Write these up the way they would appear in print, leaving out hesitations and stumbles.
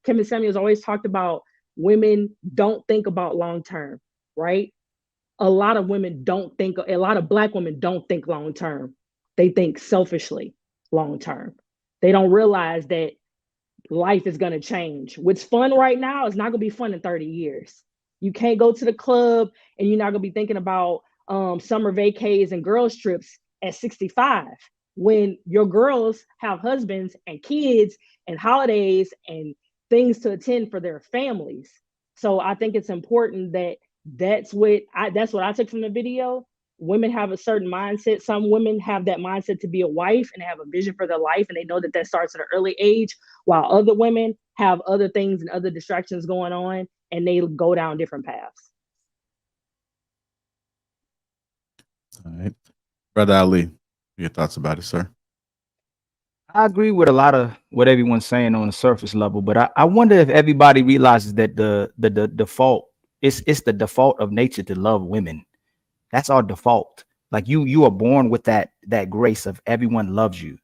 Kevin Samuels always talked about women don't think about long term, right? A lot of women don't think, a lot of Black women don't think long term. They think selfishly long term. They don't realize that life is going to change. What's fun right now is not going to be fun in 30 years. You can't go to the club and you're not going to be thinking about summer vacays and girls trips at 65 when your girls have husbands and kids and holidays and things to attend for their families. So I think it's important that that's what I took from the video. Women have a certain mindset. Some women have that mindset to be a wife and they have a vision for their life and they know that that starts at an early age, while other women have other things and other distractions going on and they go down different paths. All right. Brother Ali, your thoughts about it, sir? I agree with a lot of what everyone's saying on the surface level, but I wonder if everybody realizes that the default it's the default of nature to love women. That's our default. Like you are born with that grace of everyone loves you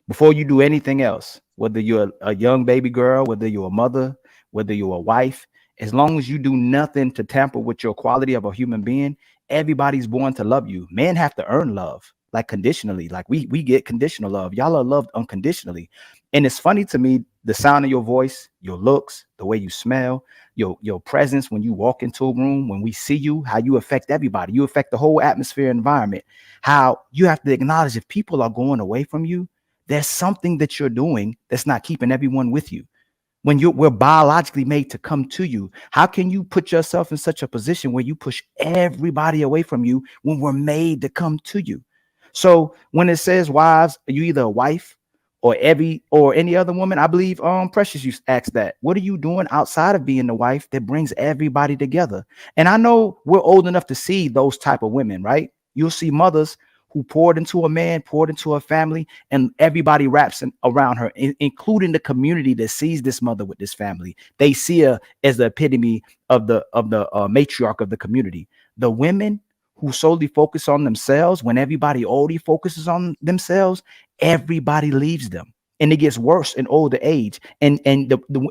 before you do anything else. Whether you're a young baby girl, whether you're a mother, whether you're a wife, as long as you do nothing to tamper with your quality of a human being, everybody's born to love you. Men have to earn love, like conditionally. Like we get conditional love. Y'all are loved unconditionally. And it's funny to me, the sound of your voice, your looks, the way you smell, your presence when you walk into a room, when we see you, how you affect everybody. You affect the whole atmosphere environment. How you have to acknowledge if people are going away from you, there's something that you're doing that's not keeping everyone with you. When we're biologically made to come to you, how can you put yourself in such a position where you push everybody away from you when we're made to come to you? So when it says wives, are you either a wife or any other woman? I believe Precious you asked that. What are you doing outside of being the wife that brings everybody together? And I know we're old enough to see those type of women, right? You'll see mothers who poured into a man, poured into a family, and everybody wraps around her, including the community that sees this mother with this family. They see her as the epitome of the matriarch of the community. The women who solely focus on themselves, when everybody already focuses on themselves, everybody leaves them. And it gets worse in older age. And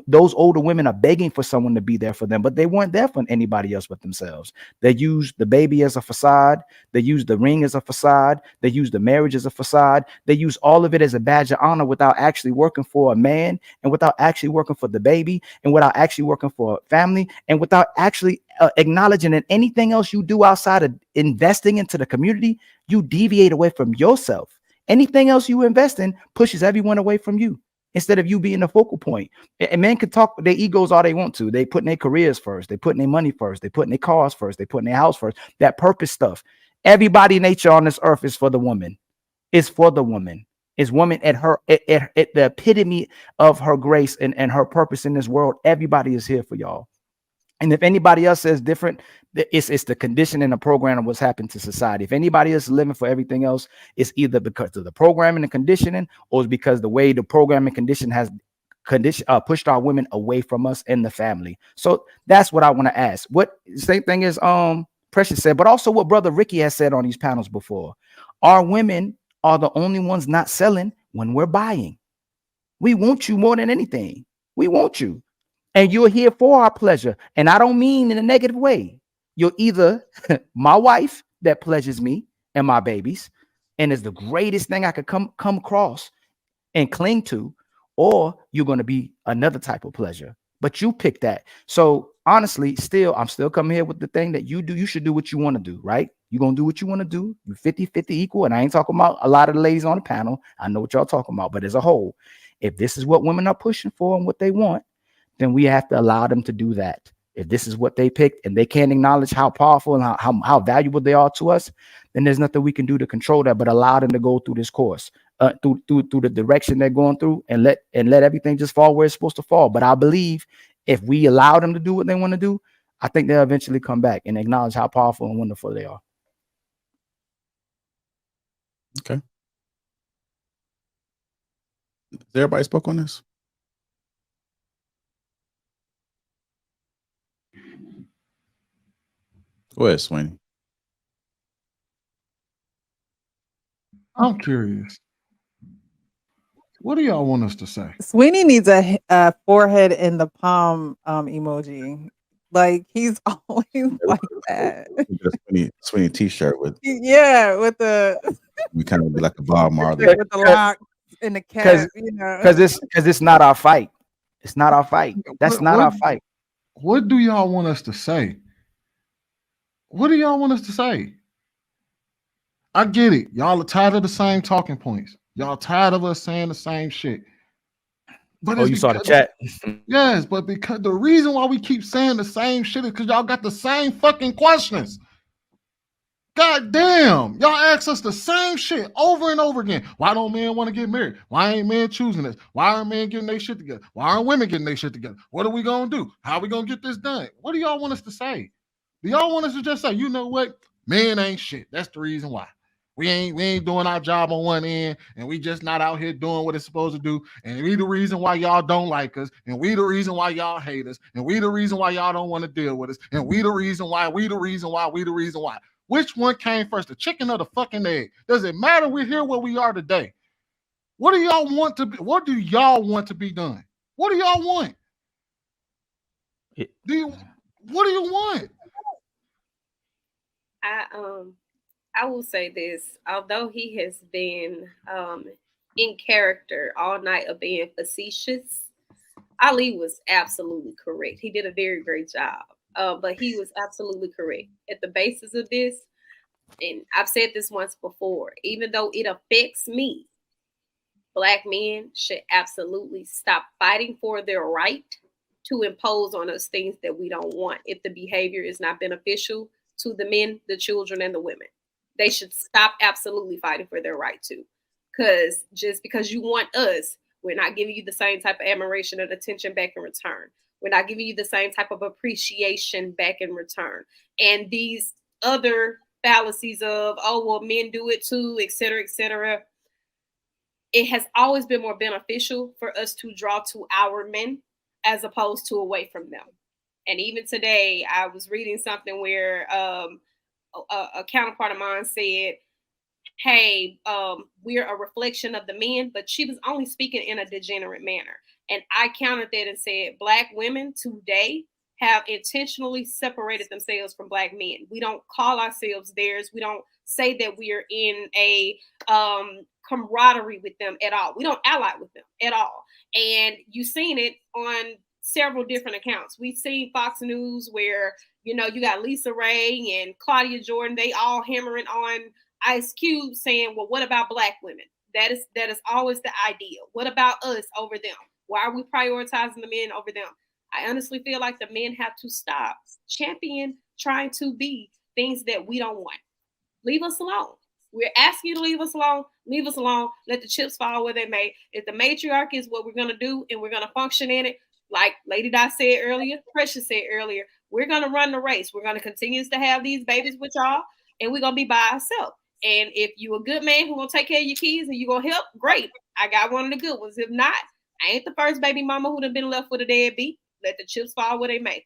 those older women are begging for someone to be there for them, but they weren't there for anybody else but themselves. They use the baby as a facade. They use the ring as a facade. They use the marriage as a facade. They use all of it as a badge of honor without actually working for a man and without actually working for the baby and without actually working for a family and without actually acknowledging that anything else you do outside of investing into the community, you deviate away from yourself. Anything else you invest in pushes everyone away from you instead of you being the focal point. And men can talk their egos all they want to. They put in their careers first. They put in their money first. They put in their cars first. They put in their house first. That purpose stuff. Everybody nature on this earth is for the woman. It's for the woman. Is woman at her at the epitome of her grace and her purpose in this world. Everybody is here for y'all. And if anybody else says different, it's the condition and the program of what's happened to society. If anybody is living for everything else, it's either because of the programming and conditioning, or it's because the way the programming condition has pushed our women away from us and the family. So that's what I want to ask. What same thing as Precious said, but also what Brother Ricky has said on these panels before. Our women are the only ones not selling when we're buying. We want you more than anything. We want you. And you're here for our pleasure. And I don't mean in a negative way. You're either my wife that pleasures me and my babies, and is the greatest thing I could come across and cling to, or you're going to be another type of pleasure. But you pick that. So honestly, I'm still coming here with the thing that you do. You should do what you want to do, right? You're going to do what you want to do. You 50-50 equal. And I ain't talking about a lot of the ladies on the panel. I know what y'all talking about. But as a whole, if this is what women are pushing for and what they want, then we have to allow them to do that. If this is what they picked and they can't acknowledge how powerful and how valuable they are to us, then there's nothing we can do to control that, but allow them to go through this course, through the direction they're going through, and let everything just fall where it's supposed to fall. But I believe if we allow them to do what they want to do, I think they'll eventually come back and acknowledge how powerful and wonderful they are. Okay. Has everybody spoke on this? Go ahead, Sweeney. I'm curious. What do y'all want us to say? Sweeney needs a forehead in the palm emoji. Like he's always like that. Sweeney t-shirt with Yeah, with the we kind of be like a Bob Marley. with the locks and the cap, you know. Because it's not our fight. It's not our fight. That's not our fight. What do y'all want us to say? What do y'all want us to say? I get it. Y'all are tired of the same talking points. Y'all tired of us saying the same shit. But you saw the chat. Yes, but because the reason why we keep saying the same shit is because y'all got the same fucking questions. God damn, y'all ask us the same shit over and over again. Why don't men want to get married? Why ain't men choosing this? Why aren't men getting their shit together? Why aren't women getting their shit together? What are we gonna do? How are we gonna get this done? What do y'all want us to say? Do y'all want us to just say, you know what? Men ain't shit. That's the reason why. We ain't doing our job on one end, and we just not out here doing what it's supposed to do. And we the reason why y'all don't like us, and we the reason why y'all hate us, and we the reason why y'all don't want to deal with us, and we the reason why. Which one came first, the chicken or the fucking egg? Does it matter? We're here where we are today. What do y'all want to be? What do y'all want to be done? What do y'all want? What do you want? I will say this, although he has been in character all night of being facetious, Ali was absolutely correct. He did a very great job. But he was absolutely correct. At the basis of this, and I've said this once before, even though it affects me, Black men should absolutely stop fighting for their right to impose on us things that we don't want if the behavior is not beneficial to the men, the children, and the women. They should stop absolutely fighting for their right to. Because just because you want us, we're not giving you the same type of admiration and attention back in return. We're not giving you the same type of appreciation back in return. And these other fallacies of, oh, well, men do it too, et cetera, et cetera. It has always been more beneficial for us to draw to our men as opposed to away from them. And even today, I was reading something where a counterpart of mine said, hey, we're a reflection of the men, but she was only speaking in a degenerate manner. And I countered that and said, Black women today have intentionally separated themselves from Black men. We don't call ourselves theirs. We don't say that we are in a camaraderie with them at all. We don't ally with them at all. And you've seen it on several different accounts. We've seen Fox News where, you know, you got Lisa Ray and Claudia Jordan, they all hammering on Ice Cube saying, well, what about Black women? That is always the ideal. What about us over them? Why are we prioritizing the men over them? I honestly feel like the men have to stop champion trying to be things that we don't want. Leave us alone. We're asking you to leave us alone. Leave us alone. Let the chips fall where they may. If the matriarchy is what we're going to do and we're going to function in it, like Lady Di said earlier, Precious said earlier, we're going to run the race. We're going to continue to have these babies with y'all, and we're going to be by ourselves. And if you're a good man who will take care of your kids and you're going to help, great. I got one of the good ones. If not, I ain't the first baby mama who'd have been left with a deadbeat. Let the chips fall where they may.